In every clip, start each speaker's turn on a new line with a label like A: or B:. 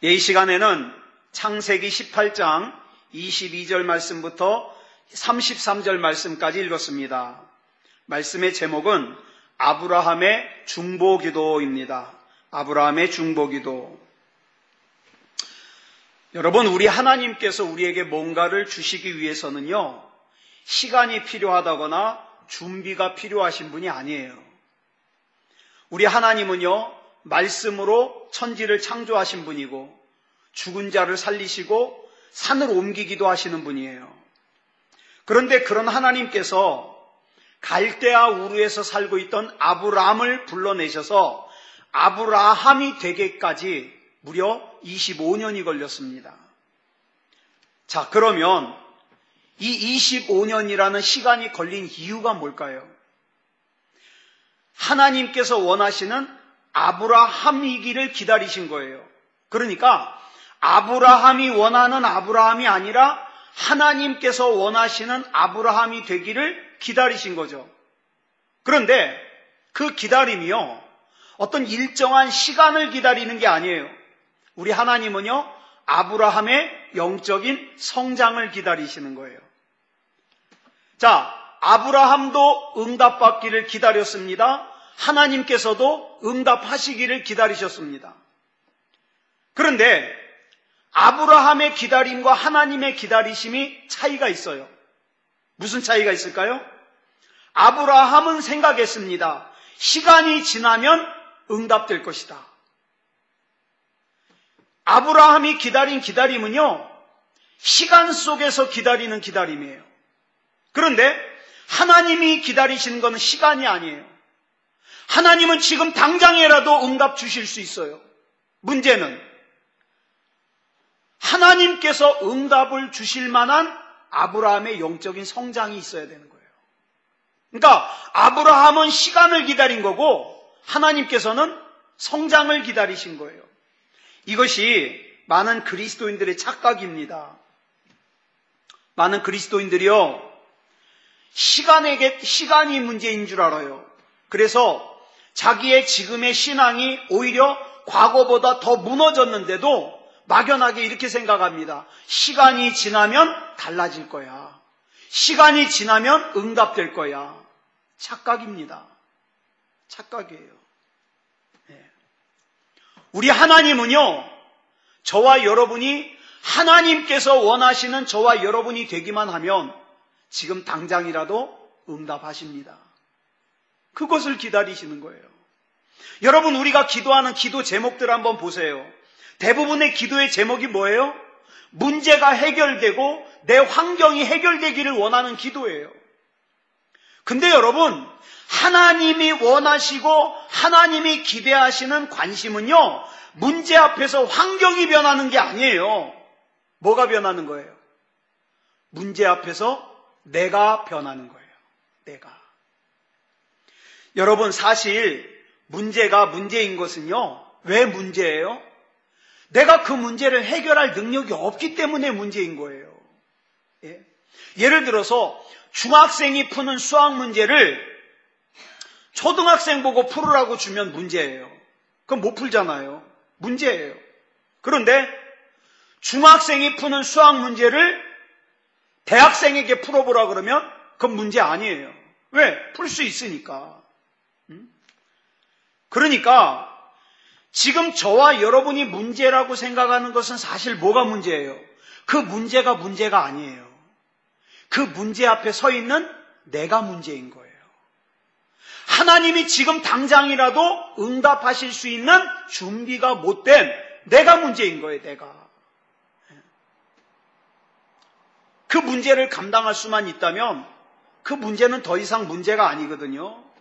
A: 이 시간에는 창세기 18장 22절 말씀부터 33절 말씀까지 읽었습니다. 말씀의 제목은 아브라함의 중보기도입니다. 아브라함의 중보기도. 여러분, 우리 하나님께서 우리에게 뭔가를 주시기 위해서는요, 시간이 필요하다거나 준비가 필요하신 분이 아니에요. 우리 하나님은요, 말씀으로 천지를 창조하신 분이고 죽은 자를 살리시고 산을 옮기기도 하시는 분이에요. 그런데 그런 하나님께서 갈대아 우르에서 살고 있던 아브라함을 불러내셔서 아브라함이 되기까지 무려 25년이 걸렸습니다. 자, 그러면 이 25년이라는 시간이 걸린 이유가 뭘까요? 하나님께서 원하시는 아브라함이기를 기다리신 거예요. 그러니까 아브라함이 원하는 아브라함이 아니라 하나님께서 원하시는 아브라함이 되기를 기다리신 거죠. 그런데 그 기다림이요, 어떤 일정한 시간을 기다리는 게 아니에요. 우리 하나님은요, 아브라함의 영적인 성장을 기다리시는 거예요. 자, 아브라함도 응답받기를 기다렸습니다. 하나님께서도 응답하시기를 기다리셨습니다. 그런데 아브라함의 기다림과 하나님의 기다리심이 차이가 있어요. 무슨 차이가 있을까요? 아브라함은 생각했습니다. 시간이 지나면 응답될 것이다. 아브라함이 기다린 기다림은요, 시간 속에서 기다리는 기다림이에요. 그런데 하나님이 기다리시는 것은 시간이 아니에요. 하나님은 지금 당장이라도 응답 주실 수 있어요. 문제는 하나님께서 응답을 주실 만한 아브라함의 영적인 성장이 있어야 되는 거예요. 그러니까 아브라함은 시간을 기다린 거고 하나님께서는 성장을 기다리신 거예요. 이것이 많은 그리스도인들의 착각입니다. 많은 그리스도인들이요, 시간이 문제인 줄 알아요. 그래서 자기의 지금의 신앙이 오히려 과거보다 더 무너졌는데도 막연하게 이렇게 생각합니다. 시간이 지나면 달라질 거야. 시간이 지나면 응답될 거야. 착각입니다. 착각이에요. 네. 우리 하나님은요, 저와 여러분이 하나님께서 원하시는 저와 여러분이 되기만 하면 지금 당장이라도 응답하십니다. 그것을 기다리시는 거예요. 여러분, 우리가 기도하는 기도 제목들 한번 보세요. 대부분의 기도의 제목이 뭐예요? 문제가 해결되고 내 환경이 해결되기를 원하는 기도예요. 근데 여러분, 하나님이 원하시고 하나님이 기대하시는 관심은요, 문제 앞에서 환경이 변하는 게 아니에요. 뭐가 변하는 거예요? 문제 앞에서 내가 변하는 거예요. 내가. 여러분, 사실 문제가 문제인 것은요, 왜 문제예요? 내가 그 문제를 해결할 능력이 없기 때문에 문제인 거예요. 예? 예를 들어서 중학생이 푸는 수학 문제를 초등학생 보고 풀으라고 주면 문제예요. 그럼 못 풀잖아요. 문제예요. 그런데 중학생이 푸는 수학 문제를 대학생에게 풀어보라 그러면 그건 문제 아니에요. 왜? 풀 수 있으니까. 그러니까 지금 저와 여러분이 문제라고 생각하는 것은 사실 뭐가 문제예요? 그 문제가 문제가 아니에요. 그 문제 앞에 서 있는 내가 문제인 거예요. 하나님이 지금 당장이라도 응답하실 수 있는 준비가 못된 내가 문제인 거예요. 내가. 그 문제를 감당할 수만 있다면 그 문제는 더 이상 문제가 아니거든요.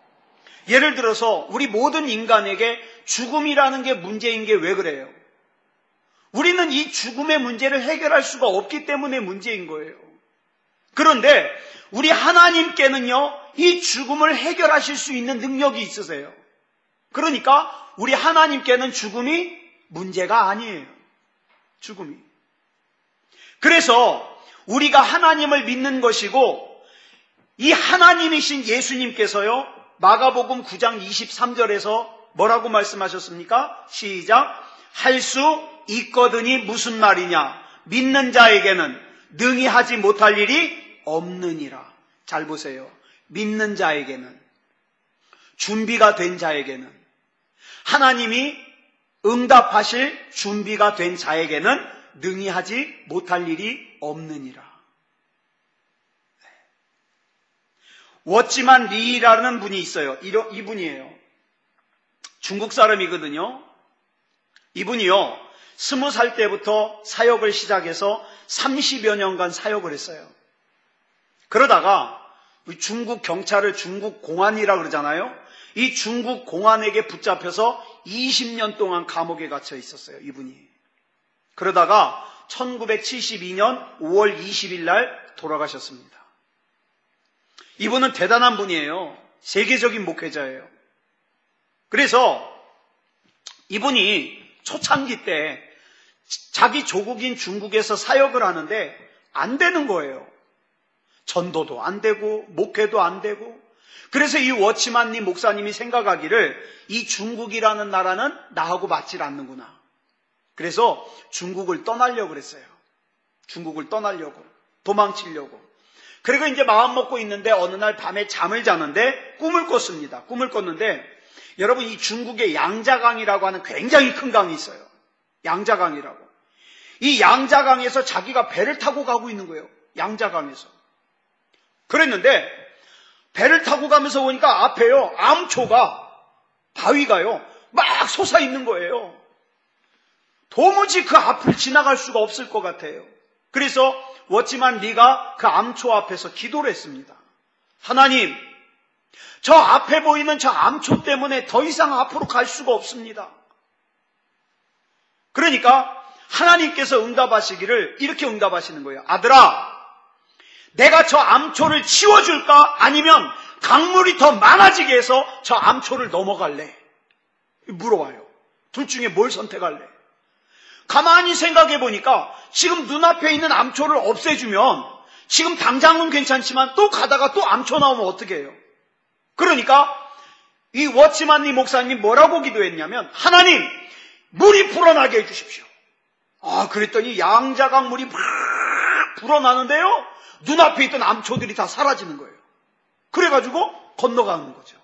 A: 예를 들어서 우리 모든 인간에게 죽음이라는 게 문제인 게 왜 그래요? 우리는 이 죽음의 문제를 해결할 수가 없기 때문에 문제인 거예요. 그런데 우리 하나님께는요, 이 죽음을 해결하실 수 있는 능력이 있으세요. 그러니까 우리 하나님께는 죽음이 문제가 아니에요. 죽음이. 그래서 우리가 하나님을 믿는 것이고 이 하나님이신 예수님께서요, 마가복음 9장 23절에서 뭐라고 말씀하셨습니까? 시작. 할 수 있거든이 무슨 말이냐? 믿는 자에게는 능히 하지 못할 일이 없느니라. 잘 보세요. 믿는 자에게는, 준비가 된 자에게는, 하나님이 응답하실 준비가 된 자에게는 능히 하지 못할 일이 없느니라. 워치만 리라는 분이 있어요. 이분이에요. 중국 사람이거든요. 이분이요, 20살 때부터 사역을 시작해서 30여 년간 사역을 했어요. 그러다가 중국 경찰을 중국 공안이라고 그러잖아요. 이 중국 공안에게 붙잡혀서 20년 동안 감옥에 갇혀 있었어요, 이분이. 그러다가 1972년 5월 20일 날 돌아가셨습니다. 이분은 대단한 분이에요. 세계적인 목회자예요. 그래서 이분이 초창기 때 자기 조국인 중국에서 사역을 하는데 안 되는 거예요. 전도도 안 되고 목회도 안 되고. 그래서 이 워치만님 목사님이 생각하기를 이 중국이라는 나라는 나하고 맞질 않는구나. 그래서 중국을 떠나려고 그랬어요. 중국을 떠나려고, 도망치려고. 그리고 이제 마음 먹고 있는데 어느 날 밤에 잠을 자는데 꿈을 꿨습니다. 꿈을 꿨는데 여러분, 이 중국의 양자강이라고 하는 굉장히 큰 강이 있어요. 양자강이라고. 이 양자강에서 자기가 배를 타고 가고 있는 거예요. 양자강에서. 그랬는데 배를 타고 가면서 보니까 앞에요, 암초가, 바위가요, 막 솟아 있는 거예요. 도무지 그 앞을 지나갈 수가 없을 것 같아요. 그래서 워치만 리가 그 암초 앞에서 기도를 했습니다. 하나님, 저 앞에 보이는 저 암초 때문에 더 이상 앞으로 갈 수가 없습니다. 그러니까 하나님께서 응답하시기를 이렇게 응답하시는 거예요. 아들아, 내가 저 암초를 치워줄까? 아니면 강물이 더 많아지게 해서 저 암초를 넘어갈래? 물어봐요. 둘 중에 뭘 선택할래? 가만히 생각해 보니까 지금 눈앞에 있는 암초를 없애주면 지금 당장은 괜찮지만 또 가다가 또 암초 나오면 어떻게 해요? 그러니까 이 워치만님 목사님 뭐라고 기도했냐면, 하나님, 물이 불어나게 해주십시오. 그랬더니 양자강 물이 막 불어나는데요, 눈앞에 있던 암초들이 다 사라지는 거예요. 그래가지고 건너가는 거죠.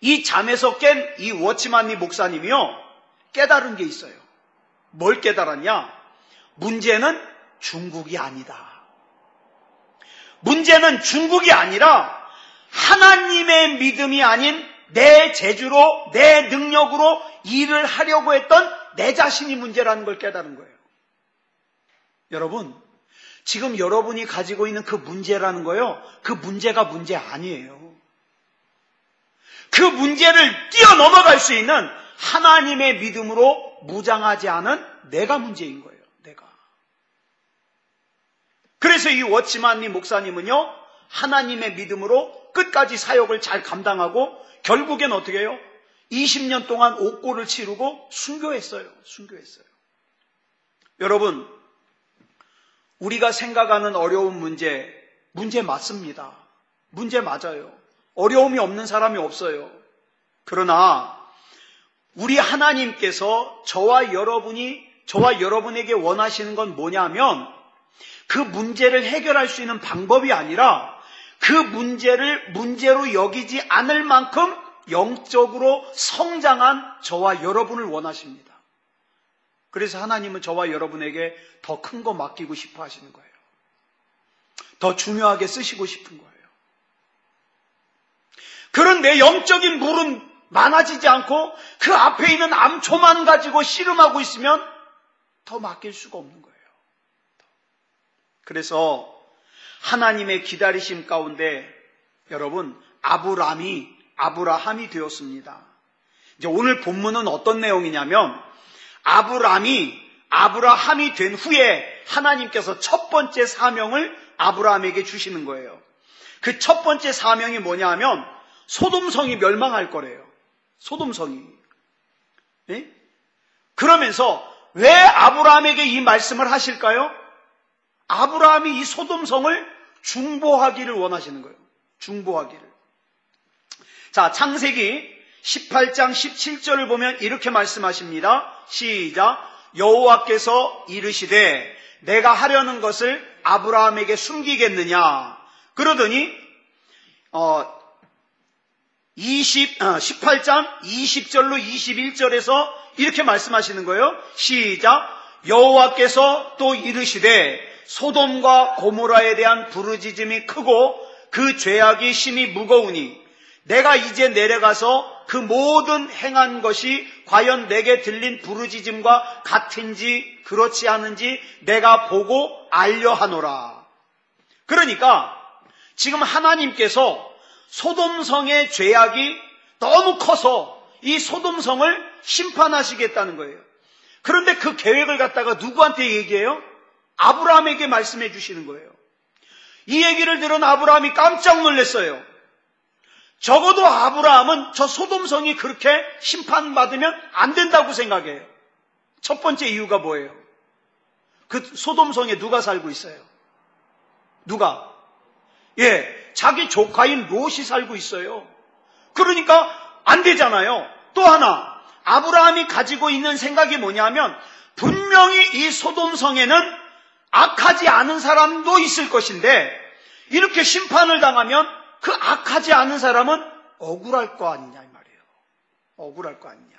A: 이 잠에서 깬 이 워치만님 목사님이요, 깨달은 게 있어요. 뭘 깨달았냐? 문제는 중국이 아니다. 문제는 중국이 아니라 하나님의 믿음이 아닌 내 재주로, 내 능력으로 일을 하려고 했던 내 자신이 문제라는 걸 깨달은 거예요. 여러분, 지금 여러분이 가지고 있는 그 문제라는 거요, 그 문제가 문제 아니에요. 그 문제를 뛰어넘어갈 수 있는 하나님의 믿음으로 무장하지 않은 내가 문제인 거예요. 내가. 그래서 이 워치만님 목사님은요, 하나님의 믿음으로 끝까지 사역을 잘 감당하고 결국엔 어떻게 해요? 20년 동안 옥고를 치르고 순교했어요. 순교했어요. 여러분, 우리가 생각하는 어려운 문제 맞습니다. 문제 맞아요. 어려움이 없는 사람이 없어요. 그러나 우리 하나님께서 저와 여러분에게 원하시는 건 뭐냐면, 그 문제를 해결할 수 있는 방법이 아니라 그 문제를 문제로 여기지 않을 만큼 영적으로 성장한 저와 여러분을 원하십니다. 그래서 하나님은 저와 여러분에게 더 큰 거 맡기고 싶어 하시는 거예요. 더 중요하게 쓰시고 싶은 거예요. 그런데 영적인 물은 많아지지 않고 그 앞에 있는 암초만 가지고 씨름하고 있으면 더 맡길 수가 없는 거예요. 그래서 하나님의 기다리심 가운데 여러분, 아브라함이 되었습니다. 이제 오늘 본문은 어떤 내용이냐면, 아브라함이 된 후에 하나님께서 첫 번째 사명을 아브라함에게 주시는 거예요. 그 첫 번째 사명이 뭐냐 하면 소돔성이 멸망할 거래요. 소돔성이. 네? 그러면서 왜 아브라함에게 이 말씀을 하실까요? 아브라함이 이 소돔성을 중보하기를 원하시는 거예요. 중보하기를. 자, 창세기 18장 17절을 보면 이렇게 말씀하십니다. 시작. 여호와께서 이르시되 내가 하려는 것을 아브라함에게 숨기겠느냐. 그러더니 18장 20절로 21절에서 이렇게 말씀하시는 거예요. 시작. 여호와께서 또 이르시되 소돔과 고모라에 대한 부르짖음이 크고 그 죄악이 심히 무거우니 내가 이제 내려가서 그 모든 행한 것이 과연 내게 들린 부르짖음과 같은지 그렇지 않은지 내가 보고 알려하노라. 그러니까 지금 하나님께서 소돔성의 죄악이 너무 커서 이 소돔성을 심판하시겠다는 거예요. 그런데 그 계획을 갖다가 누구한테 얘기해요? 아브라함에게 말씀해 주시는 거예요. 이 얘기를 들은 아브라함이 깜짝 놀랐어요. 적어도 아브라함은 저 소돔성이 그렇게 심판받으면 안 된다고 생각해요. 첫 번째 이유가 뭐예요? 그 소돔성에 누가 살고 있어요? 누가? 자기 조카인 롯이 살고 있어요. 그러니까 안 되잖아요. 또 하나, 아브라함이 가지고 있는 생각이 뭐냐면 분명히 이 소돔성에는 악하지 않은 사람도 있을 것인데 이렇게 심판을 당하면 그 악하지 않은 사람은 억울할 거 아니냐 이 말이에요. 억울할 거 아니냐.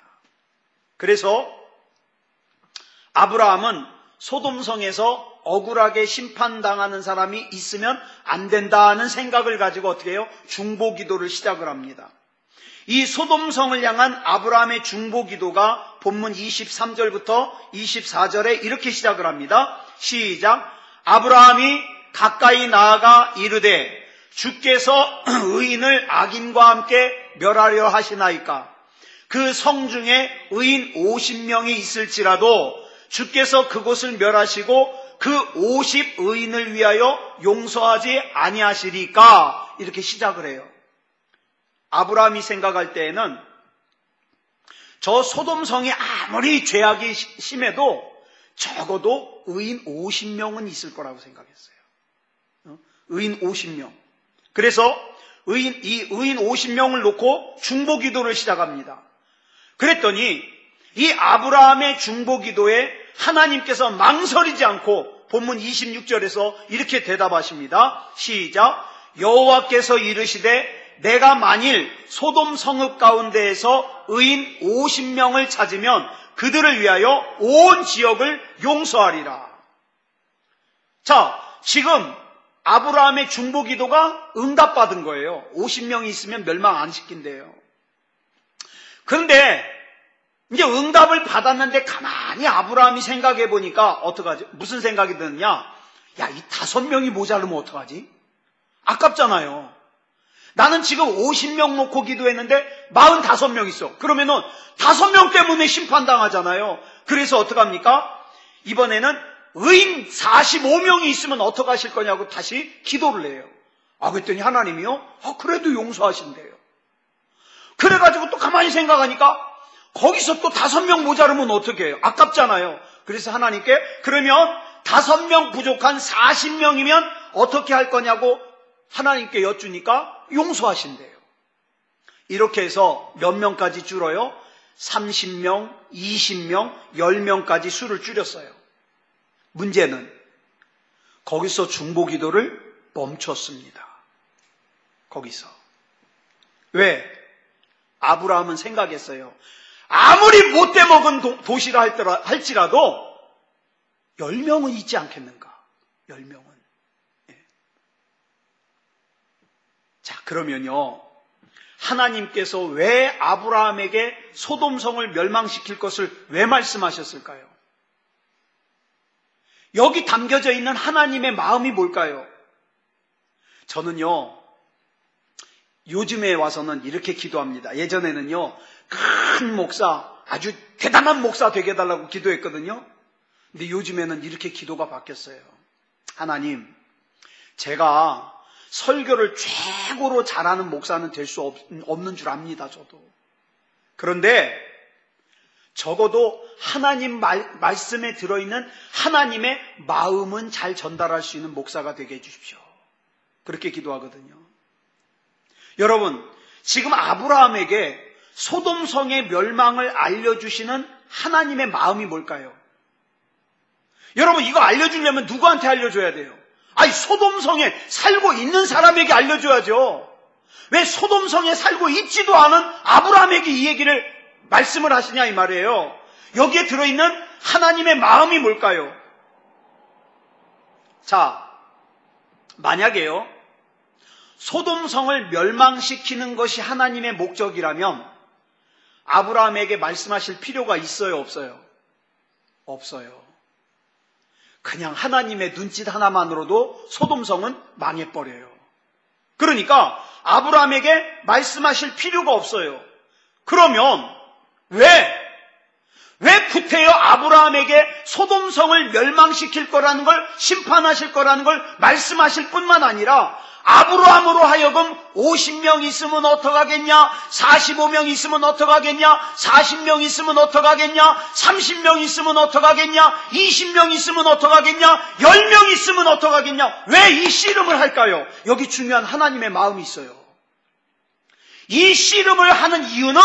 A: 그래서 아브라함은 소돔성에서 억울하게 심판당하는 사람이 있으면 안 된다는 생각을 가지고 어떻게 해요? 중보기도를 시작을 합니다. 이 소돔성을 향한 아브라함의 중보기도가 본문 23절부터 24절에 이렇게 시작을 합니다. 시작. 아브라함이 가까이 나아가 이르되 주께서 의인을 악인과 함께 멸하려 하시나이까. 그 성 중에 의인 50명이 있을지라도 주께서 그곳을 멸하시고 그 50의인을 위하여 용서하지 아니하시리까. 이렇게 시작을 해요. 아브라함이 생각할 때에는 저 소돔성이 아무리 죄악이 심해도 적어도 의인 50명은 있을 거라고 생각했어요. 의인 50명. 그래서 이 의인 50명을 놓고 중보기도를 시작합니다. 그랬더니 이 아브라함의 중보기도에 하나님께서 망설이지 않고 본문 26절에서 이렇게 대답하십니다. 시작. 여호와께서 이르시되 내가 만일 소돔 성읍 가운데에서 의인 50명을 찾으면 그들을 위하여 온 지역을 용서하리라. 자, 지금 아브라함의 중보기도가 응답받은 거예요. 50명이 있으면 멸망 안 시킨대요. 그런데 이제 응답을 받았는데 가만히 아브라함이 생각해 보니까 어떡하지? 무슨 생각이 드느냐? 야, 이 5명이 모자르면 어떡하지? 아깝잖아요. 나는 지금 50명 놓고 기도했는데 45명 있어. 그러면은 5명 때문에 심판당하잖아요. 그래서 어떡합니까? 이번에는 의인 45명이 있으면 어떡하실 거냐고 다시 기도를 해요. 그랬더니 하나님이요? 그래도 용서하신대요. 그래가지고 또 가만히 생각하니까 거기서 또 5명 모자르면 어떻게 해요? 아깝잖아요. 그래서 하나님께 그러면 5명 부족한 40명이면 어떻게 할 거냐고 하나님께 여쭈니까 용서하신대요. 이렇게 해서 몇 명까지 줄어요? 30명, 20명, 10명까지 수를 줄였어요. 문제는 거기서 중보기도를 멈췄습니다. 거기서. 왜? 아브라함은 생각했어요. 아무리 못돼 먹은 도시라 할지라도 10명은 있지 않겠는가? 10명은. 자, 그러면요. 하나님께서 왜 아브라함에게 소돔성을 멸망시킬 것을 왜 말씀하셨을까요? 여기 담겨져 있는 하나님의 마음이 뭘까요? 저는요, 요즘에 와서는 이렇게 기도합니다. 예전에는요, 큰 목사, 아주 대단한 목사 되게 해달라고 기도했거든요. 근데 요즘에는 이렇게 기도가 바뀌었어요. 하나님, 제가 설교를 최고로 잘하는 목사는 될 수 없는 줄 압니다, 저도. 그런데 적어도 하나님 말씀에 들어있는 하나님의 마음은 잘 전달할 수 있는 목사가 되게 해주십시오. 그렇게 기도하거든요. 여러분, 지금 아브라함에게 소돔성의 멸망을 알려주시는 하나님의 마음이 뭘까요? 여러분, 이거 알려주려면 누구한테 알려줘야 돼요? 아니, 소돔성에 살고 있는 사람에게 알려줘야죠. 왜 소돔성에 살고 있지도 않은 아브라함에게 이 얘기를 말씀을 하시냐 이 말이에요. 여기에 들어있는 하나님의 마음이 뭘까요? 자, 만약에요, 소돔성을 멸망시키는 것이 하나님의 목적이라면 아브라함에게 말씀하실 필요가 있어요, 없어요? 없어요. 그냥 하나님의 눈짓 하나만으로도 소돔성은 망해버려요. 그러니까 아브라함에게 말씀하실 필요가 없어요. 그러면 왜 구태여 아브라함에게 소돔성을 멸망시킬 거라는 걸, 심판하실 거라는 걸 말씀하실 뿐만 아니라 아브라함으로 하여금 50명 있으면 어떡하겠냐, 45명 있으면 어떡하겠냐, 40명 있으면 어떡하겠냐, 30명 있으면 어떡하겠냐, 20명 있으면 어떡하겠냐, 10명 있으면 어떡하겠냐. 왜 이 씨름을 할까요? 여기 중요한 하나님의 마음이 있어요. 이 씨름을 하는 이유는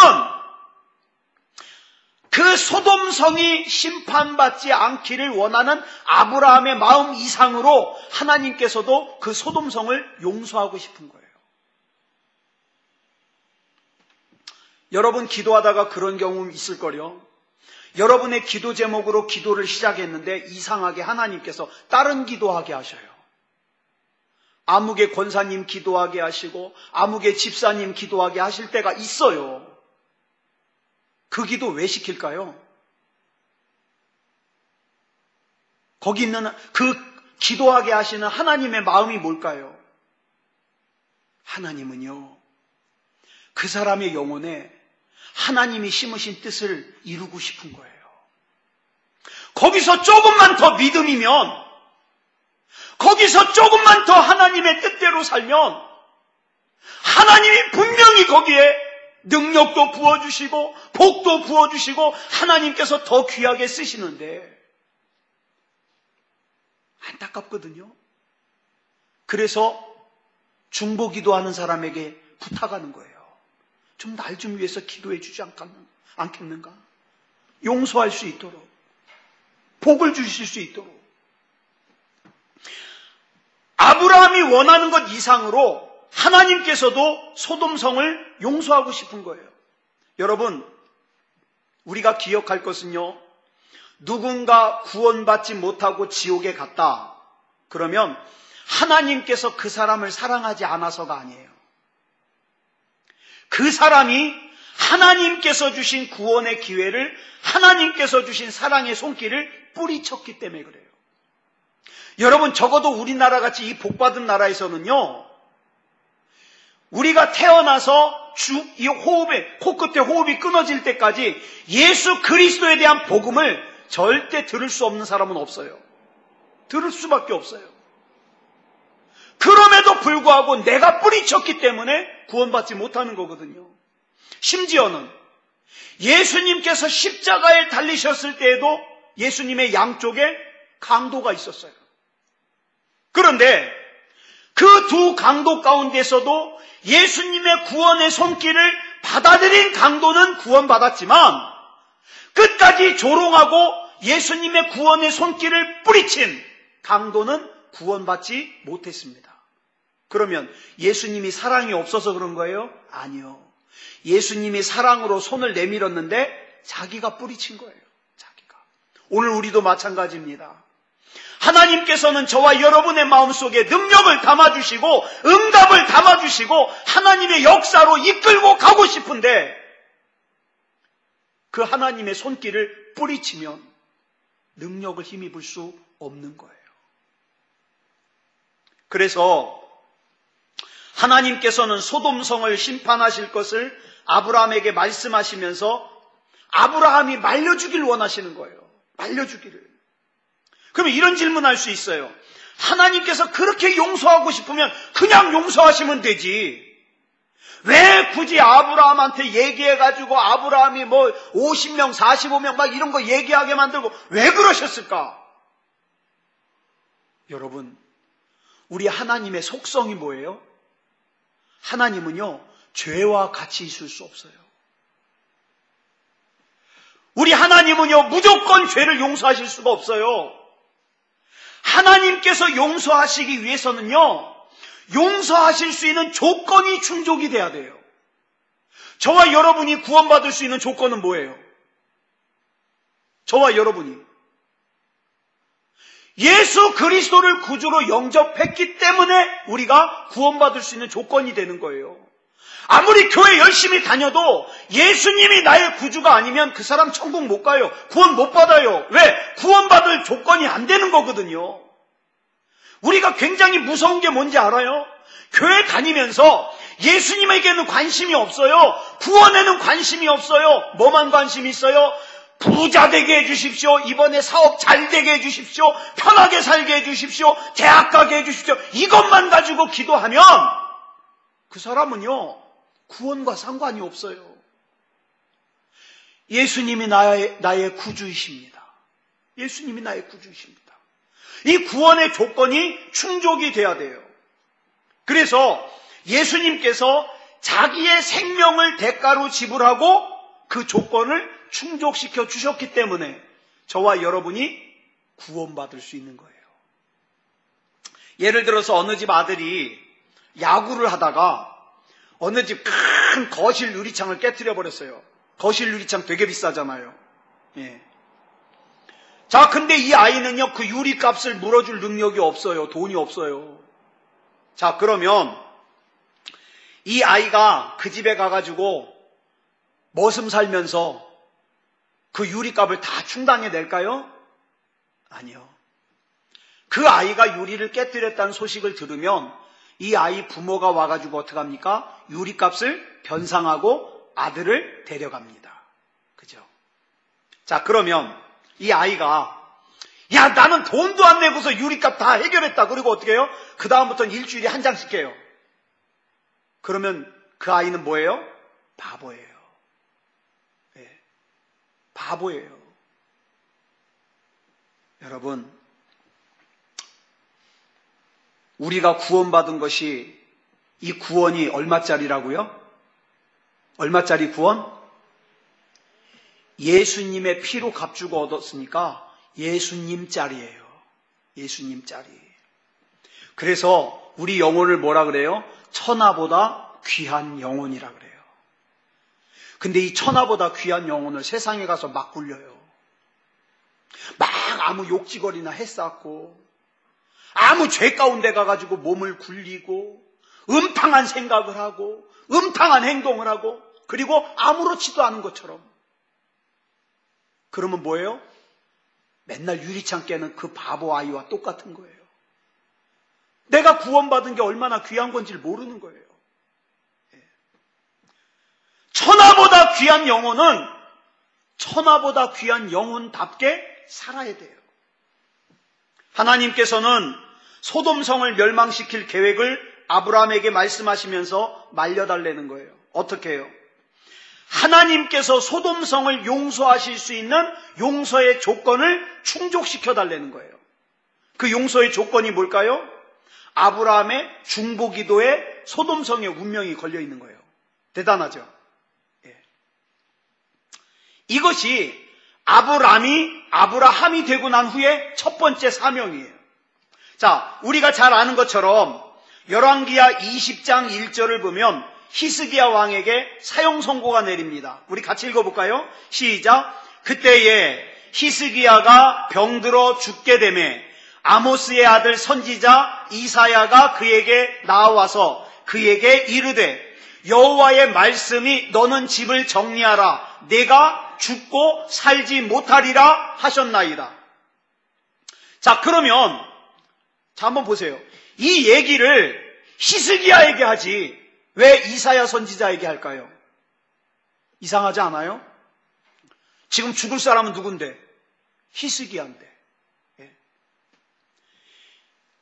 A: 그 소돔성이 심판받지 않기를 원하는 아브라함의 마음 이상으로 하나님께서도 그 소돔성을 용서하고 싶은 거예요. 여러분, 기도하다가 그런 경험 있을 거요. 여러분의 기도 제목으로 기도를 시작했는데 이상하게 하나님께서 다른 기도하게 하셔요. 아무개 권사님 기도하게 하시고 아무개 집사님 기도하게 하실 때가 있어요. 그 기도 왜 시킬까요? 거기 있는 그 기도하게 하시는 하나님의 마음이 뭘까요? 하나님은요, 그 사람의 영혼에 하나님이 심으신 뜻을 이루고 싶은 거예요. 거기서 조금만 더 믿음이면, 거기서 조금만 더 하나님의 뜻대로 살면 하나님이 분명히 거기에 능력도 부어주시고 복도 부어주시고 하나님께서 더 귀하게 쓰시는데 안타깝거든요. 그래서 중보기도하는 사람에게 부탁하는 거예요. 좀 날 좀 위해서 기도해 주지 않겠는가? 용서할 수 있도록, 복을 주실 수 있도록. 아브라함이 원하는 것 이상으로 하나님께서도 소돔성을 용서하고 싶은 거예요. 여러분, 우리가 기억할 것은요, 누군가 구원받지 못하고 지옥에 갔다. 그러면 하나님께서 그 사람을 사랑하지 않아서가 아니에요. 그 사람이 하나님께서 주신 구원의 기회를, 하나님께서 주신 사랑의 손길을 뿌리쳤기 때문에 그래요. 여러분, 적어도 우리나라 같이 이 복받은 나라에서는요, 우리가 태어나서 이 호흡에, 코끝에 호흡이 끊어질 때까지 예수 그리스도에 대한 복음을 절대 들을 수 없는 사람은 없어요. 들을 수밖에 없어요. 그럼에도 불구하고 내가 뿌리쳤기 때문에 구원받지 못하는 거거든요. 심지어는 예수님께서 십자가에 달리셨을 때에도 예수님의 양쪽에 강도가 있었어요. 그런데 그 두 강도 가운데서도 예수님의 구원의 손길을 받아들인 강도는 구원받았지만 끝까지 조롱하고 예수님의 구원의 손길을 뿌리친 강도는 구원받지 못했습니다. 그러면 예수님이 사랑이 없어서 그런 거예요? 아니요. 예수님이 사랑으로 손을 내밀었는데 자기가 뿌리친 거예요. 자기가. 오늘 우리도 마찬가지입니다. 하나님께서는 저와 여러분의 마음속에 능력을 담아주시고 응답을 담아주시고 하나님의 역사로 이끌고 가고 싶은데 그 하나님의 손길을 뿌리치면 능력을 힘입을 수 없는 거예요. 그래서 하나님께서는 소돔성을 심판하실 것을 아브라함에게 말씀하시면서 아브라함이 말려주길 원하시는 거예요. 말려주기를. 그러면 이런 질문할 수 있어요. 하나님께서 그렇게 용서하고 싶으면 그냥 용서하시면 되지. 왜 굳이 아브라함한테 얘기해가지고 아브라함이 뭐 50명, 45명 막 이런 거 얘기하게 만들고 왜 그러셨을까? 여러분, 우리 하나님의 속성이 뭐예요? 하나님은요, 죄와 같이 있을 수 없어요. 우리 하나님은요, 무조건 죄를 용서하실 수가 없어요. 하나님께서 용서하시기 위해서는요, 용서하실 수 있는 조건이 충족이 돼야 돼요. 저와 여러분이 구원받을 수 있는 조건은 뭐예요? 저와 여러분이 예수 그리스도를 구주로 영접했기 때문에 우리가 구원받을 수 있는 조건이 되는 거예요. 아무리 교회 열심히 다녀도 예수님이 나의 구주가 아니면 그 사람 천국 못 가요. 구원 못 받아요. 왜? 구원받을 조건이 안 되는 거거든요. 우리가 굉장히 무서운 게 뭔지 알아요? 교회 다니면서 예수님에게는 관심이 없어요. 구원에는 관심이 없어요. 뭐만 관심이 있어요? 부자 되게 해주십시오. 이번에 사업 잘 되게 해주십시오. 편하게 살게 해주십시오. 대학 가게 해주십시오. 이것만 가지고 기도하면 그 사람은요, 구원과 상관이 없어요. 예수님이 나의 구주이십니다. 예수님이 나의 구주이십니다. 이 구원의 조건이 충족이 돼야 돼요. 그래서 예수님께서 자기의 생명을 대가로 지불하고 그 조건을 충족시켜 주셨기 때문에 저와 여러분이 구원받을 수 있는 거예요. 예를 들어서 어느 집 아들이 야구를 하다가 어느 집 큰 거실 유리창을 깨뜨려 버렸어요. 거실 유리창 되게 비싸잖아요. 예. 자, 근데 이 아이는요, 그 유리값을 물어줄 능력이 없어요. 돈이 없어요. 자, 그러면 이 아이가 그 집에 가가지고 머슴 살면서 그 유리값을 다 충당해 낼까요? 아니요. 그 아이가 유리를 깨뜨렸다는 소식을 들으면 이 아이 부모가 와가지고 어떡합니까? 유리값을 변상하고 아들을 데려갑니다. 그죠? 자, 그러면 이 아이가 야, 나는 돈도 안 내고서 유리값 다 해결했다. 그리고 어떻게 해요? 그 다음부터는 일주일에 한 장씩 해요. 그러면 그 아이는 뭐예요? 바보예요. 네. 바보예요. 여러분, 우리가 구원받은 것이 이 구원이 얼마짜리라고요? 얼마짜리 구원? 예수님의 피로 값주고 얻었으니까 예수님짜리예요. 예수님짜리. 그래서 우리 영혼을 뭐라 그래요? 천하보다 귀한 영혼이라 그래요. 근데 이 천하보다 귀한 영혼을 세상에 가서 막 굴려요. 막 아무 욕지거리나 해쌓고 아무 죄 가운데 가가지고 몸을 굴리고 음탕한 생각을 하고 음탕한 행동을 하고 그리고 아무렇지도 않은 것처럼. 그러면 뭐예요? 맨날 유리창 깨는 그 바보 아이와 똑같은 거예요. 내가 구원받은 게 얼마나 귀한 건지를 모르는 거예요. 천하보다 귀한 영혼은 천하보다 귀한 영혼답게 살아야 돼요. 하나님께서는 소돔성을 멸망시킬 계획을 아브라함에게 말씀하시면서 말려달라는 거예요. 어떻게 해요? 하나님께서 소돔성을 용서하실 수 있는 용서의 조건을 충족시켜달라는 거예요. 그 용서의 조건이 뭘까요? 아브라함의 중보기도에 소돔성의 운명이 걸려있는 거예요. 대단하죠? 예. 이것이 아브라함이 되고 난 후에 첫 번째 사명이에요. 자, 우리가 잘 아는 것처럼 열왕기하 20장 1절을 보면 히스기야 왕에게 사형 선고가 내립니다. 우리 같이 읽어볼까요? 시작. 그때에 히스기야가 병들어 죽게 되매 아모스의 아들 선지자 이사야가 그에게 나와서 그에게 이르되 여호와의 말씀이 너는 집을 정리하라. 내가 죽고 살지 못하리라 하셨나이다. 자, 그러면 자, 한번 보세요. 이 얘기를 히스기야에게 하지 왜 이사야 선지자에게 할까요? 이상하지 않아요? 지금 죽을 사람은 누군데? 히스기야인데. 예.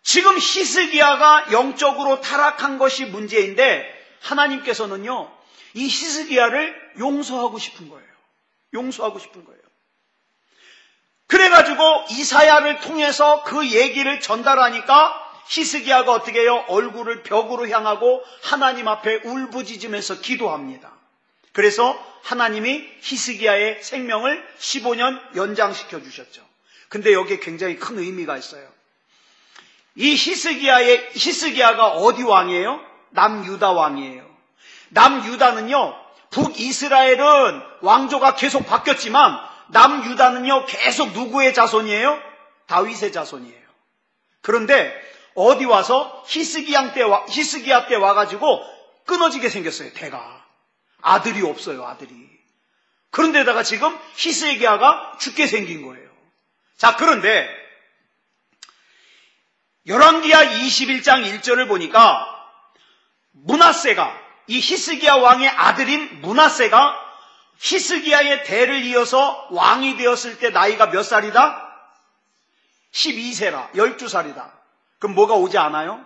A: 지금 히스기야가 영적으로 타락한 것이 문제인데 하나님께서는요, 이 히스기야를 용서하고 싶은 거예요. 용서하고 싶은 거예요. 그래가지고 이사야를 통해서 그 얘기를 전달하니까 히스기야가 어떻게 해요? 얼굴을 벽으로 향하고 하나님 앞에 울부짖으면서 기도합니다. 그래서 하나님이 히스기야의 생명을 15년 연장시켜 주셨죠. 근데 여기에 굉장히 큰 의미가 있어요. 이 히스기야가 어디 왕이에요? 남유다 왕이에요. 남유다는요, 북이스라엘은 왕조가 계속 바뀌었지만 남유다는요 계속 누구의 자손이에요? 다윗의 자손이에요. 그런데 어디 와서 히스기야 때 와가지고 끊어지게 생겼어요. 대가 아들이 없어요. 아들이. 그런데다가 지금 히스기야가 죽게 생긴 거예요. 자, 그런데 열왕기하 21장 1절을 보니까 므낫세가, 이 히스기야 왕의 아들인 므낫세가 히스기야의 대를 이어서 왕이 되었을 때 나이가 몇 살이다? 12세라, 12살이다. 그럼 뭐가 오지 않아요?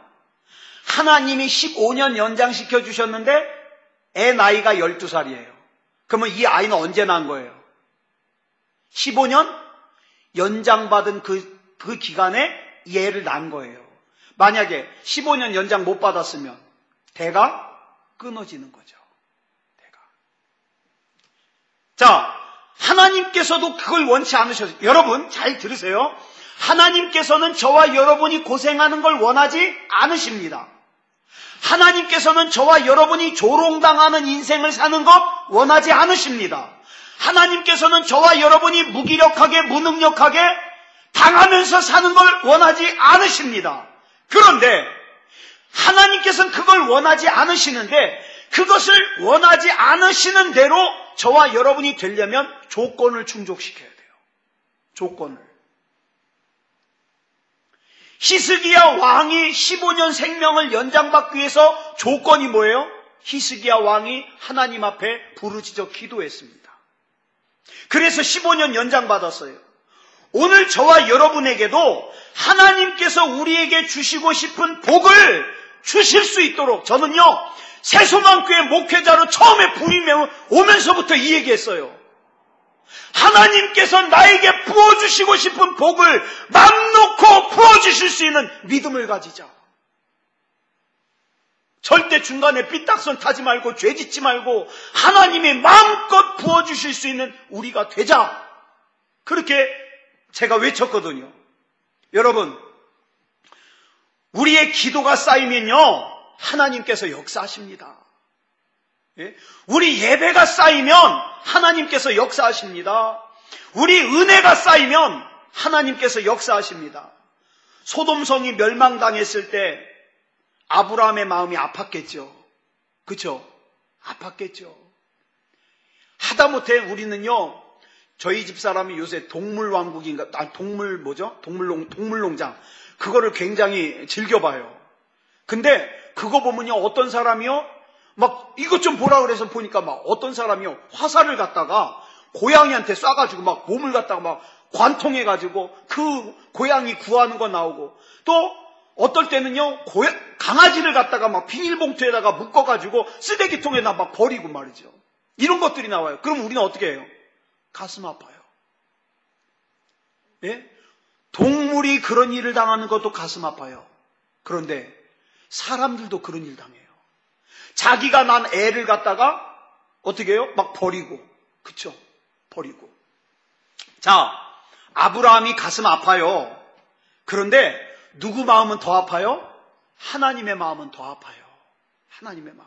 A: 하나님이 15년 연장시켜 주셨는데 애 나이가 12살이에요. 그러면 이 아이는 언제 난 거예요? 15년 연장받은 그 기간에 이 애를 낳은 거예요. 만약에 15년 연장 못 받았으면 대가 끊어지는 거죠. 대가. 자, 하나님께서도 그걸 원치 않으셨어요. 여러분 잘 들으세요. 하나님께서는 저와 여러분이 고생하는 걸 원하지 않으십니다. 하나님께서는 저와 여러분이 조롱당하는 인생을 사는 것 원하지 않으십니다. 하나님께서는 저와 여러분이 무기력하게 무능력하게 당하면서 사는 걸 원하지 않으십니다. 그런데 하나님께서는 그걸 원하지 않으시는데 그것을 원하지 않으시는 대로 저와 여러분이 되려면 조건을 충족시켜야 돼요. 조건을. 히스기야 왕이 15년 생명을 연장받기 위해서 조건이 뭐예요? 히스기야 왕이 하나님 앞에 부르짖어 기도했습니다. 그래서 15년 연장받았어요. 오늘 저와 여러분에게도 하나님께서 우리에게 주시고 싶은 복을 주실 수 있도록 저는요, 새소망교회 목회자로 처음에 부임해 오면서부터 이 얘기했어요. 하나님께서 나에게 부어주시고 싶은 복을 맘 놓고 부어주실 수 있는 믿음을 가지자. 절대 중간에 삐딱선 타지 말고 죄짓지 말고 하나님이 마음껏 부어주실 수 있는 우리가 되자. 그렇게 제가 외쳤거든요. 여러분, 우리의 기도가 쌓이면요 하나님께서 역사하십니다. 예? 우리 예배가 쌓이면 하나님께서 역사하십니다. 우리 은혜가 쌓이면 하나님께서 역사하십니다. 소돔성이 멸망당했을 때 아브라함의 마음이 아팠겠죠. 그렇죠? 아팠겠죠. 하다못해 우리는요, 저희 집사람이 요새 동물왕국인가, 동물농장, 그거를 굉장히 즐겨봐요. 근데 그거 보면요, 어떤 사람이요, 막 이것 좀 보라 그래서 보니까 막 어떤 사람이요, 화살을 갖다가 고양이한테 쏴가지고 막 몸을 갖다가 막 관통해가지고 그 고양이 구하는 거 나오고, 또 어떨 때는요, 강아지를 갖다가 막 비닐봉투에다가 묶어가지고 쓰레기통에다 막 버리고 말이죠. 이런 것들이 나와요. 그럼 우리는 어떻게 해요? 가슴 아파요. 예? 동물이 그런 일을 당하는 것도 가슴 아파요. 그런데 사람들도 그런 일 당해요. 자기가 난 애를 갖다가 어떻게 해요? 막 버리고. 그쵸? 버리고. 자, 아브라함이 가슴 아파요. 그런데 누구 마음은 더 아파요? 하나님의 마음은 더 아파요. 하나님의 마음.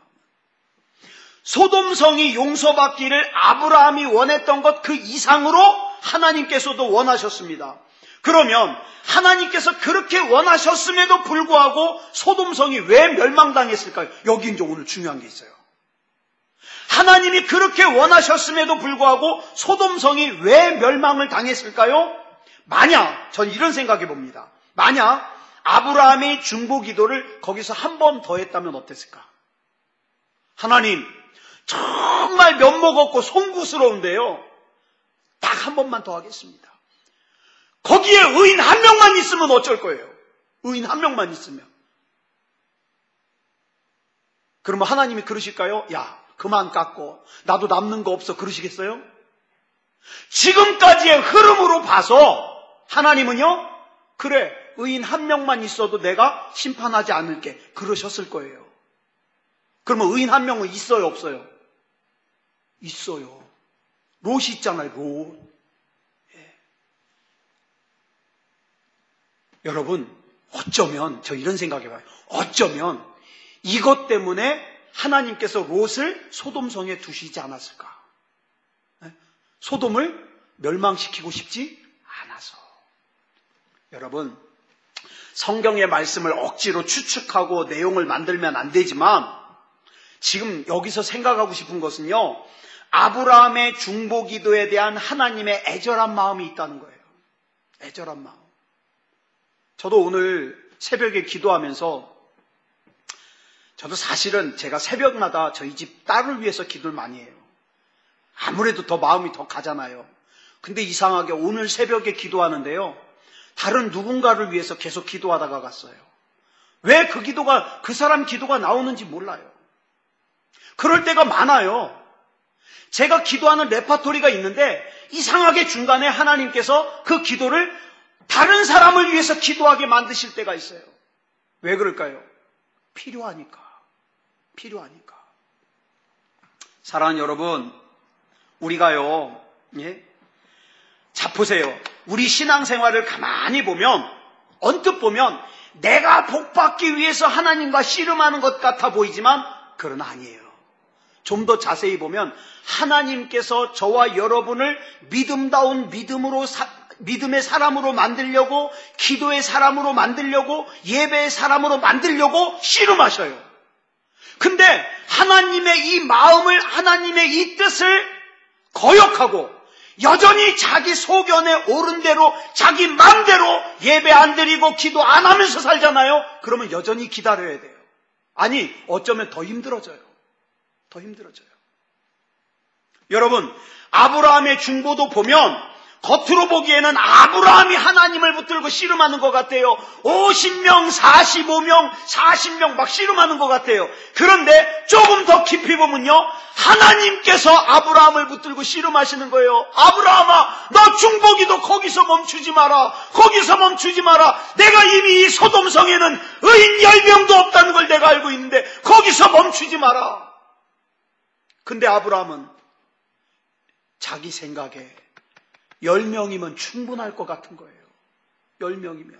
A: 소돔성이 용서받기를 아브라함이 원했던 것 그 이상으로 하나님께서도 원하셨습니다. 그러면 하나님께서 그렇게 원하셨음에도 불구하고 소돔성이 왜 멸망당했을까요? 여기 이제 오늘 중요한 게 있어요. 하나님이 그렇게 원하셨음에도 불구하고 소돔성이 왜 멸망을 당했을까요? 만약, 전 이런 생각해 봅니다. 만약 아브라함이 중보 기도를 거기서 한 번 더 했다면 어땠을까? 하나님, 정말 면목 없고 송구스러운데요, 딱 한 번만 더 하겠습니다. 거기에 의인 한 명만 있으면 어쩔 거예요? 의인 한 명만 있으면. 그러면 하나님이 그러실까요? 야, 그만 깎고 나도 남는 거 없어, 그러시겠어요? 지금까지의 흐름으로 봐서 하나님은요, 그래, 의인 한 명만 있어도 내가 심판하지 않을게, 그러셨을 거예요. 그러면 의인 한 명은 있어요, 없어요? 있어요. 롯이 있잖아요, 롯. 예. 여러분, 어쩌면, 저 이런 생각해봐요. 어쩌면 이것 때문에 하나님께서 롯을 소돔성에 두시지 않았을까? 소돔을 멸망시키고 싶지 않아서. 여러분, 성경의 말씀을 억지로 추측하고 내용을 만들면 안 되지만 지금 여기서 생각하고 싶은 것은요, 아브라함의 중보기도에 대한 하나님의 애절한 마음이 있다는 거예요. 애절한 마음. 저도 오늘 새벽에 기도하면서, 저도 사실은 제가 새벽마다 저희 집 딸을 위해서 기도를 많이 해요. 아무래도 더 마음이 더 가잖아요. 근데 이상하게 오늘 새벽에 기도하는데요, 다른 누군가를 위해서 계속 기도하다가 갔어요. 왜 그 사람 기도가 나오는지 몰라요. 그럴 때가 많아요. 제가 기도하는 레파토리가 있는데 이상하게 중간에 하나님께서 그 기도를 다른 사람을 위해서 기도하게 만드실 때가 있어요. 왜 그럴까요? 필요하니까. 사랑하는 여러분, 우리가요, 자 보세요. 우리 신앙생활을 가만히 보면, 언뜻 보면 내가 복받기 위해서 하나님과 씨름하는 것 같아 보이지만 그건 아니에요. 좀 더 자세히 보면 하나님께서 저와 여러분을 믿음다운 믿음의 사람으로 만들려고, 기도의 사람으로 만들려고, 예배의 사람으로 만들려고 씨름하셔요. 근데 하나님의 이 마음을, 하나님의 이 뜻을 거역하고 여전히 자기 소견에 오른 대로 자기 마음대로 예배 안 드리고 기도 안 하면서 살잖아요. 그러면 여전히 기다려야 돼요. 아니, 어쩌면 더 힘들어져요. 여러분, 아브라함의 중보도 보면 겉으로 보기에는 아브라함이 하나님을 붙들고 씨름하는 것 같아요. 50명, 45명, 40명 막 씨름하는 것 같아요. 그런데 조금 더 깊이 보면요, 하나님께서 아브라함을 붙들고 씨름하시는 거예요. 아브라함아, 너 중보기도 거기서 멈추지 마라. 내가 이미 이 소돔성에는 의인 10명도 없다는 걸 내가 알고 있는데 거기서 멈추지 마라. 근데 아브라함은 자기 생각에 10명이면 충분할 것 같은 거예요. 10명이면.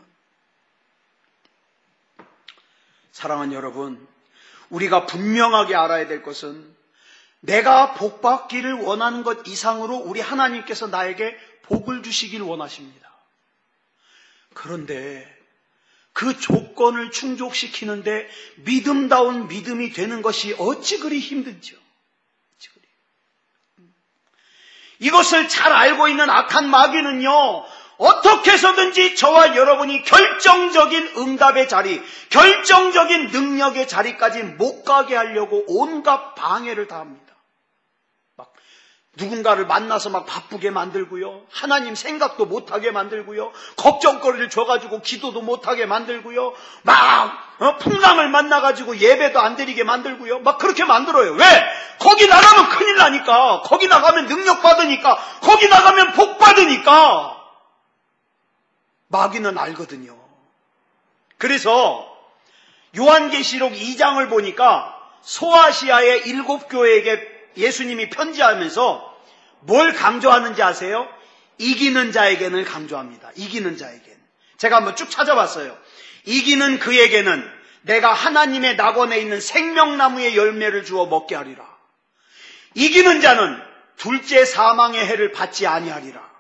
A: 사랑하는 여러분, 우리가 분명하게 알아야 될 것은 내가 복받기를 원하는 것 이상으로 우리 하나님께서 나에게 복을 주시길 원하십니다. 그런데 그 조건을 충족시키는데 믿음다운 믿음이 되는 것이 어찌 그리 힘든지요. 이것을 잘 알고 있는 악한 마귀는요, 어떻게 해서든지 저와 여러분이 결정적인 응답의 자리, 결정적인 능력의 자리까지 못 가게 하려고 온갖 방해를 다합니다. 막 누군가를 만나서 막 바쁘게 만들고요, 하나님 생각도 못하게 만들고요, 걱정거리를 줘가지고 기도도 못하게 만들고요, 막 풍랑을 만나가지고 예배도 안 드리게 만들고요, 막 그렇게 만들어요. 왜? 거기 나가면 큰일 나니까, 거기 나가면 능력 받으니까, 거기 나가면 복 받으니까. 마귀는 알거든요. 그래서 요한계시록 2장을 보니까 소아시아의 7교회에게 예수님이 편지하면서 뭘 강조하는지 아세요? 이기는 자에게는 강조합니다. 이기는 자에게는. 제가 한번 쭉 찾아봤어요. 이기는 그에게는 내가 하나님의 낙원에 있는 생명나무의 열매를 주어 먹게 하리라. 이기는 자는 둘째 사망의 해를 받지 아니하리라.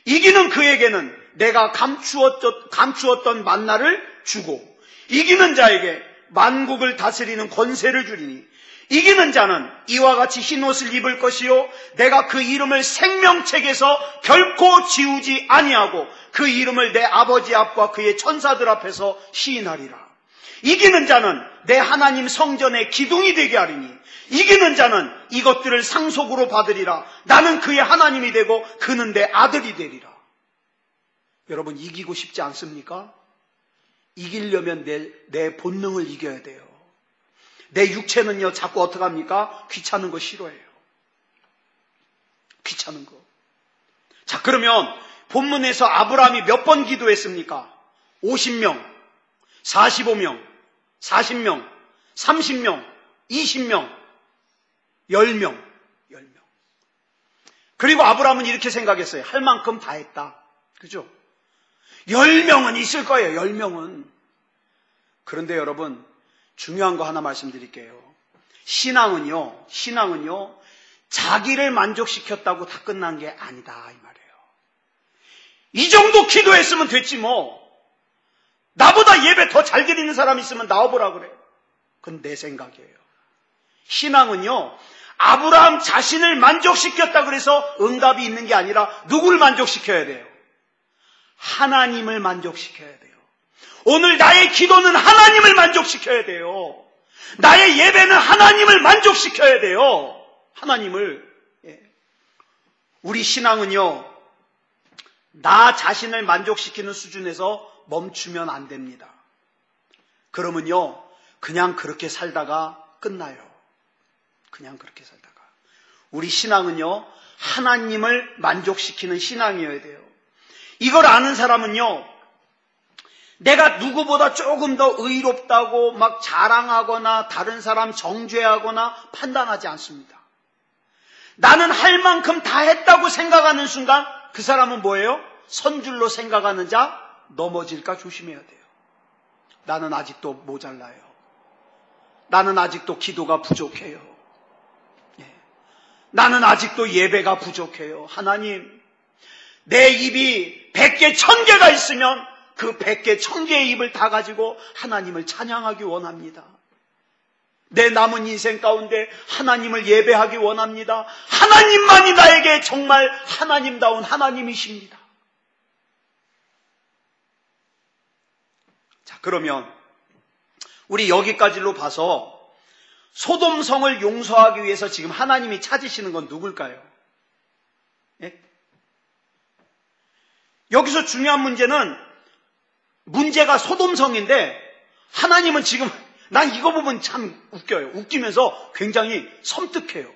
A: 이기는 그에게는 내가 감추었던 만나를 주고, 이기는 자에게 만국을 다스리는 권세를 주리니, 이기는 자는 이와 같이 흰옷을 입을 것이요, 내가 그 이름을 생명책에서 결코 지우지 아니하고 그 이름을 내 아버지 앞과 그의 천사들 앞에서 시인하리라. 이기는 자는 내 하나님 성전의 기둥이 되게 하리니, 이기는 자는 이것들을 상속으로 받으리라. 나는 그의 하나님이 되고 그는 내 아들이 되리라. 여러분, 이기고 싶지 않습니까? 이기려면 내 본능을 이겨야 돼요. 내 육체는요, 자꾸 어떻게 합니까? 귀찮은 거 싫어해요. 귀찮은 거. 자, 그러면 본문에서 아브라함이 몇 번 기도했습니까? 50명, 45명, 40명, 30명, 20명, 10명. 그리고 아브라함은 이렇게 생각했어요. 할 만큼 다 했다. 그죠? 10명은 있을 거예요. 10명은. 그런데 여러분, 중요한 거 하나 말씀드릴게요. 신앙은요, 자기를 만족시켰다고 다 끝난 게 아니다, 이 말이에요. 이 정도 기도했으면 됐지 뭐. 나보다 예배 더 잘 드리는 사람 있으면 나와보라 그래요. 그건 내 생각이에요. 신앙은요, 아브라함 자신을 만족시켰다 그래서 응답이 있는 게 아니라 누굴 만족시켜야 돼요? 하나님을 만족시켜야 돼요. 오늘 나의 기도는 하나님을 만족시켜야 돼요. 나의 예배는 하나님을 만족시켜야 돼요. 하나님을. 우리 신앙은요, 나 자신을 만족시키는 수준에서 멈추면 안 됩니다. 그러면요, 그냥 그렇게 살다가 끝나요. 그냥 그렇게 살다가. 우리 신앙은요, 하나님을 만족시키는 신앙이어야 돼요. 이걸 아는 사람은요, 내가 누구보다 조금 더 의롭다고 막 자랑하거나 다른 사람 정죄하거나 판단하지 않습니다. 나는 할 만큼 다 했다고 생각하는 순간 그 사람은 뭐예요? 선줄로 생각하는 자 넘어질까 조심해야 돼요. 나는 아직도 모자라요. 나는 아직도 기도가 부족해요. 나는 아직도 예배가 부족해요. 하나님, 내 입이 100개, 1000개가 있으면 그 100개, 1000개의 입을 다 가지고 하나님을 찬양하기 원합니다. 내 남은 인생 가운데 하나님을 예배하기 원합니다. 하나님만이 나에게 정말 하나님다운 하나님이십니다. 자, 그러면 우리 여기까지로 봐서 소돔성을 용서하기 위해서 지금 하나님이 찾으시는 건 누굴까요? 예? 여기서 중요한 문제가 소돔성인데 하나님은 지금, 난 이거 보면 참 웃겨요. 웃기면서 굉장히 섬뜩해요.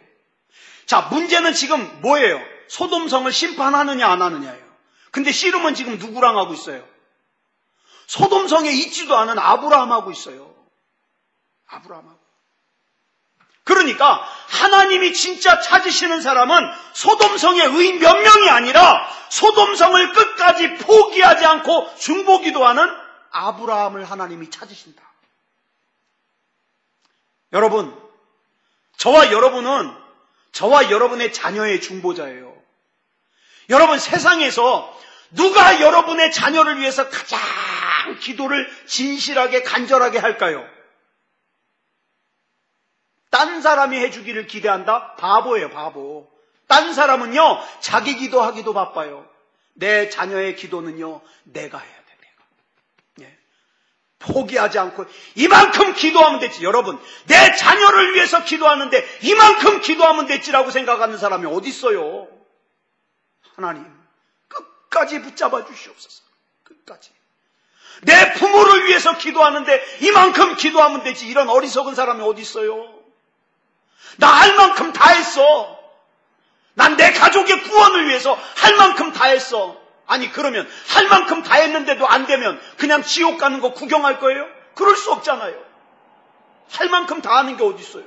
A: 자, 문제는 지금 뭐예요? 소돔성을 심판하느냐 안 하느냐예요. 근데 씨름은 지금 누구랑 하고 있어요? 소돔성에 있지도 않은 아브라함하고 있어요. 아브라함하고. 그러니까 하나님이 진짜 찾으시는 사람은 소돔성의 의인 몇 명이 아니라 소돔성을 끝까지 포기하지 않고 중보기도하는 아브라함을 하나님이 찾으신다. 여러분, 저와 여러분의 자녀의 중보자예요. 여러분, 세상에서 누가 여러분의 자녀를 위해서 가장 기도를 진실하게 간절하게 할까요? 딴 사람이 해주기를 기대한다? 바보예요, 바보. 딴 사람은요, 자기 기도하기도 바빠요. 내 자녀의 기도는요, 내가 해야 돼, 내가. 예. 포기하지 않고 이만큼 기도하면 됐지. 여러분, 내 자녀를 위해서 기도하는데 이만큼 기도하면 됐지라고 생각하는 사람이 어디 있어요? 하나님, 끝까지 붙잡아 주시옵소서. 끝까지. 내 부모를 위해서 기도하는데 이만큼 기도하면 되지. 이런 어리석은 사람이 어디 있어요? 나 할 만큼 다 했어. 난 내 가족의 구원을 위해서 할 만큼 다 했어. 아니, 그러면 할 만큼 다 했는데도 안 되면 그냥 지옥 가는 거 구경할 거예요? 그럴 수 없잖아요. 할 만큼 다 하는 게 어디 있어요?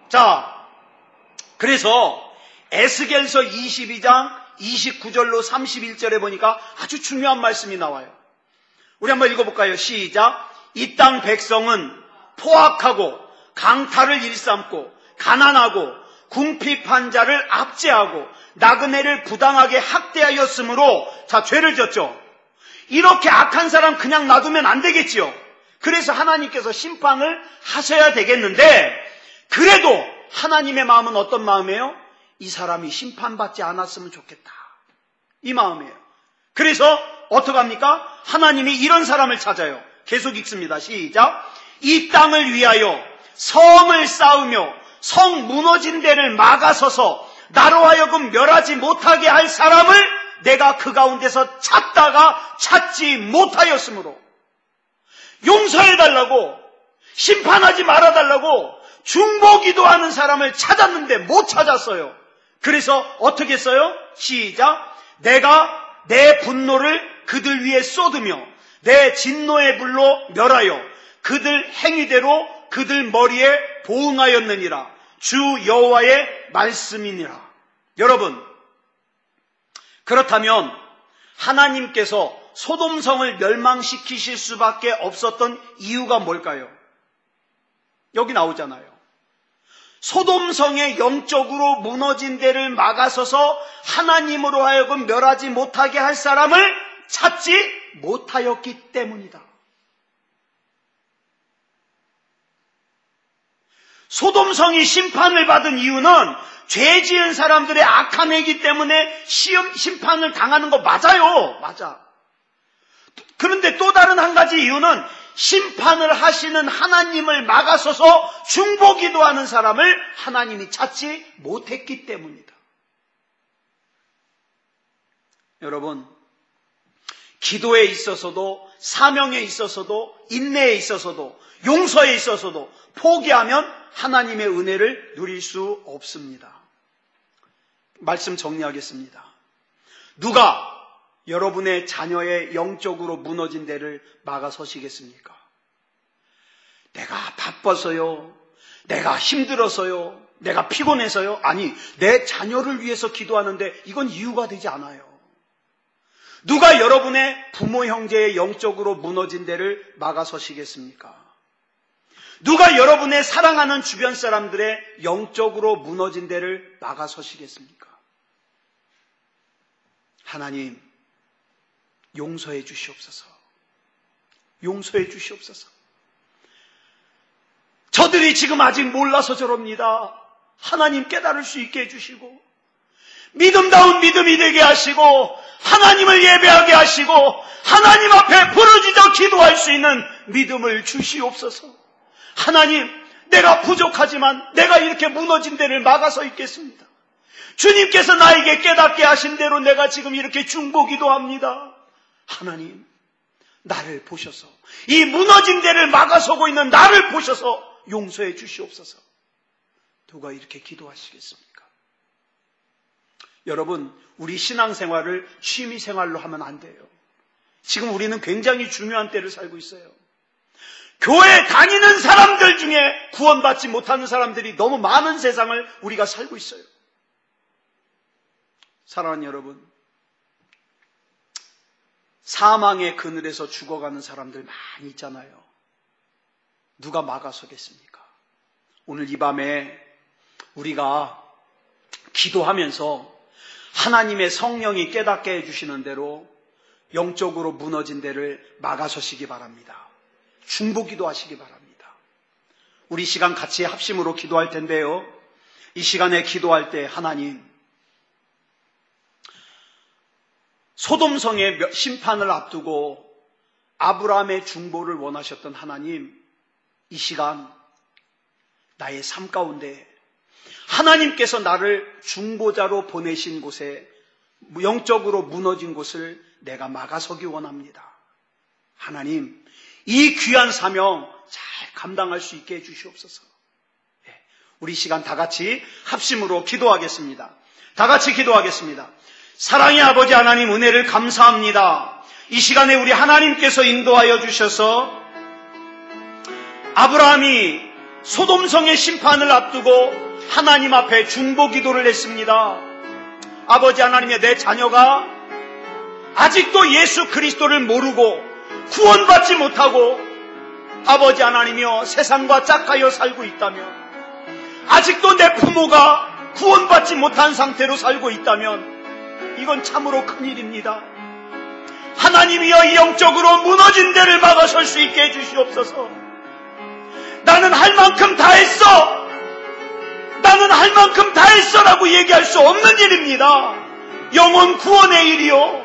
A: 자, 그래서 에스겔서 22장 29절로 31절에 보니까 아주 중요한 말씀이 나와요. 우리 한번 읽어볼까요? 시작. 이 땅 백성은 포악하고 강탈을 일삼고 가난하고 궁핍한 자를 압제하고 나그네를 부당하게 학대하였으므로, 자, 죄를 졌죠. 이렇게 악한 사람 그냥 놔두면 안 되겠지요. 그래서 하나님께서 심판을 하셔야 되겠는데, 그래도 하나님의 마음은 어떤 마음이에요? 이 사람이 심판받지 않았으면 좋겠다, 이 마음이에요. 그래서 어떡합니까? 하나님이 이런 사람을 찾아요. 계속 읽습니다. 시작. 이 땅을 위하여 성을 쌓으며 성 무너진 데를 막아서서 나로 하여금 멸하지 못하게 할 사람을 내가 그 가운데서 찾다가 찾지 못하였으므로, 용서해달라고, 심판하지 말아달라고 중보기도하는 사람을 찾았는데 못 찾았어요. 그래서 어떻게 써요? 시작. 내가 내 분노를 그들 위에 쏟으며 내 진노의 불로 멸하여 그들 행위대로 그들 머리에 보응하였느니라. 주 여호와의 말씀이니라. 여러분, 그렇다면 하나님께서 소돔성을 멸망시키실 수밖에 없었던 이유가 뭘까요? 여기 나오잖아요. 소돔성의 영적으로 무너진 데를 막아서서 하나님으로 하여금 멸하지 못하게 할 사람을 찾지 못하였기 때문이다. 소돔성이 심판을 받은 이유는 죄 지은 사람들의 악한 애기 때문에 심판을 당하는 거 맞아요. 맞아. 그런데 또 다른 한 가지 이유는 심판을 하시는 하나님을 막아서서 중보기도 하는 사람을 하나님이 찾지 못했기 때문이다. 여러분, 기도에 있어서도 사명에 있어서도 인내에 있어서도 용서에 있어서도 포기하면 하나님의 은혜를 누릴 수 없습니다. 말씀 정리하겠습니다. 누가 여러분의 자녀의 영적으로 무너진 데를 막아서시겠습니까? 내가 바빠서요, 내가 힘들어서요, 내가 피곤해서요? 아니, 내 자녀를 위해서 기도하는데 이건 이유가 되지 않아요. 누가 여러분의 부모 형제의 영적으로 무너진 데를 막아서시겠습니까? 누가 여러분의 사랑하는 주변 사람들의 영적으로 무너진 데를 막아서시겠습니까? 하나님, 용서해 주시옵소서. 용서해 주시옵소서. 저들이 지금 아직 몰라서 저럽니다. 하나님 깨달을 수 있게 해주시고 믿음다운 믿음이 되게 하시고 하나님을 예배하게 하시고 하나님 앞에 부르짖어 기도할 수 있는 믿음을 주시옵소서. 하나님, 내가 부족하지만 내가 이렇게 무너진 데를 막아서 있겠습니다. 주님께서 나에게 깨닫게 하신 대로 내가 지금 이렇게 중보기도합니다. 하나님, 나를 보셔서 이 무너진 데를 막아서고 있는 나를 보셔서 용서해 주시옵소서. 누가 이렇게 기도하시겠습니까? 여러분, 우리 신앙생활을 취미생활로 하면 안 돼요. 지금 우리는 굉장히 중요한 때를 살고 있어요. 교회 다니는 사람들 중에 구원받지 못하는 사람들이 너무 많은 세상을 우리가 살고 있어요. 사랑하는 여러분, 사망의 그늘에서 죽어가는 사람들 많이 있잖아요. 누가 막아서겠습니까? 오늘 이 밤에 우리가 기도하면서 하나님의 성령이 깨닫게 해주시는 대로 영적으로 무너진 데를 막아서시기 바랍니다. 중보기도 하시기 바랍니다. 우리 시간 같이 합심으로 기도할 텐데요. 이 시간에 기도할 때 하나님, 소돔성의 심판을 앞두고 아브라함의 중보를 원하셨던 하나님, 이 시간 나의 삶 가운데 하나님께서 나를 중보자로 보내신 곳에 영적으로 무너진 곳을 내가 막아서기 원합니다. 하나님, 이 귀한 사명 잘 감당할 수 있게 해주시옵소서. 우리 시간 다 같이 합심으로 기도하겠습니다. 다 같이 기도하겠습니다. 사랑의 아버지 하나님, 은혜를 감사합니다. 이 시간에 우리 하나님께서 인도하여 주셔서 아브라함이 소돔성의 심판을 앞두고 하나님 앞에 중보기도를 했습니다. 아버지 하나님의 내 자녀가 아직도 예수 그리스도를 모르고 구원받지 못하고 아버지 하나님이여 세상과 짝하여 살고 있다면, 아직도 내 부모가 구원받지 못한 상태로 살고 있다면 이건 참으로 큰일입니다. 하나님이여 이 영적으로 무너진 데를 막아설 수 있게 해주시옵소서. 나는 할 만큼 다 했어, 나는 할 만큼 다 했어라고 얘기할 수 없는 일입니다. 영혼 구원의 일이요,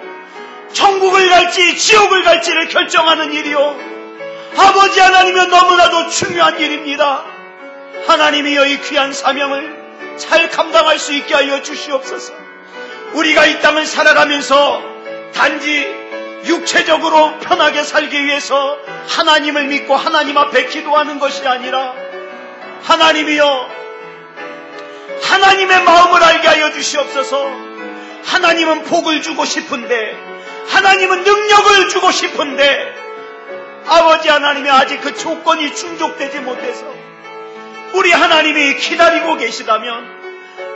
A: 천국을 갈지 지옥을 갈지를 결정하는 일이요, 아버지 하나님은 너무나도 중요한 일입니다. 하나님이여 이 귀한 사명을 잘 감당할 수 있게 하여 주시옵소서. 우리가 이 땅을 살아가면서 단지 육체적으로 편하게 살기 위해서 하나님을 믿고 하나님 앞에 기도하는 것이 아니라 하나님이여 하나님의 마음을 알게 하여 주시옵소서. 하나님은 복을 주고 싶은데, 하나님은 능력을 주고 싶은데 아버지 하나님이 아직 그 조건이 충족되지 못해서 우리 하나님이 기다리고 계시다면,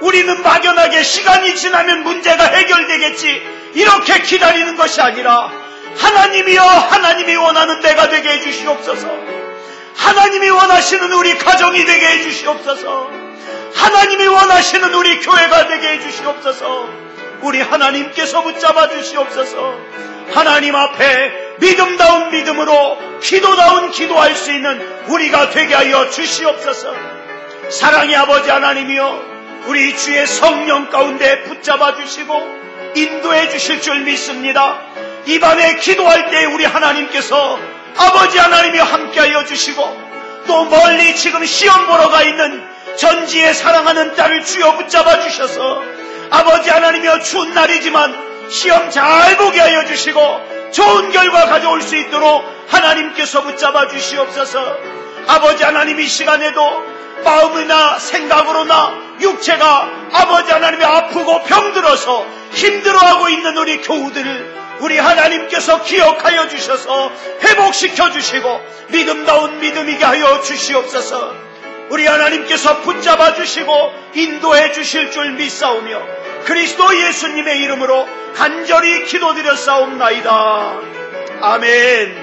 A: 우리는 막연하게 시간이 지나면 문제가 해결되겠지 이렇게 기다리는 것이 아니라 하나님이여, 하나님이 원하는 내가 되게 해주시옵소서. 하나님이 원하시는 우리 가정이 되게 해주시옵소서. 하나님이 원하시는 우리 교회가 되게 해주시옵소서. 우리 하나님께서 붙잡아 주시옵소서. 하나님 앞에 믿음다운 믿음으로 기도다운 기도할 수 있는 우리가 되게 하여 주시옵소서. 사랑의 아버지 하나님이여, 우리 주의 성령 가운데 붙잡아 주시고 인도해 주실 줄 믿습니다. 이 밤에 기도할 때 우리 하나님께서 아버지 하나님이 함께하여 주시고, 또 멀리 지금 시험 보러 가 있는 전지에 사랑하는 딸을 주여 붙잡아 주셔서 아버지 하나님이여, 추운 날이지만 시험 잘 보게 하여 주시고 좋은 결과 가져올 수 있도록 하나님께서 붙잡아 주시옵소서. 아버지 하나님, 이 시간에도 마음이나 생각으로나 육체가 아버지 하나님이 아프고 병들어서 힘들어하고 있는 우리 교우들을 우리 하나님께서 기억하여 주셔서 회복시켜 주시고 믿음다운 믿음이게 하여 주시옵소서. 우리 하나님께서 붙잡아 주시고 인도해 주실 줄 믿사오며 그리스도 예수님의 이름으로 간절히 기도드렸사옵나이다. 아멘.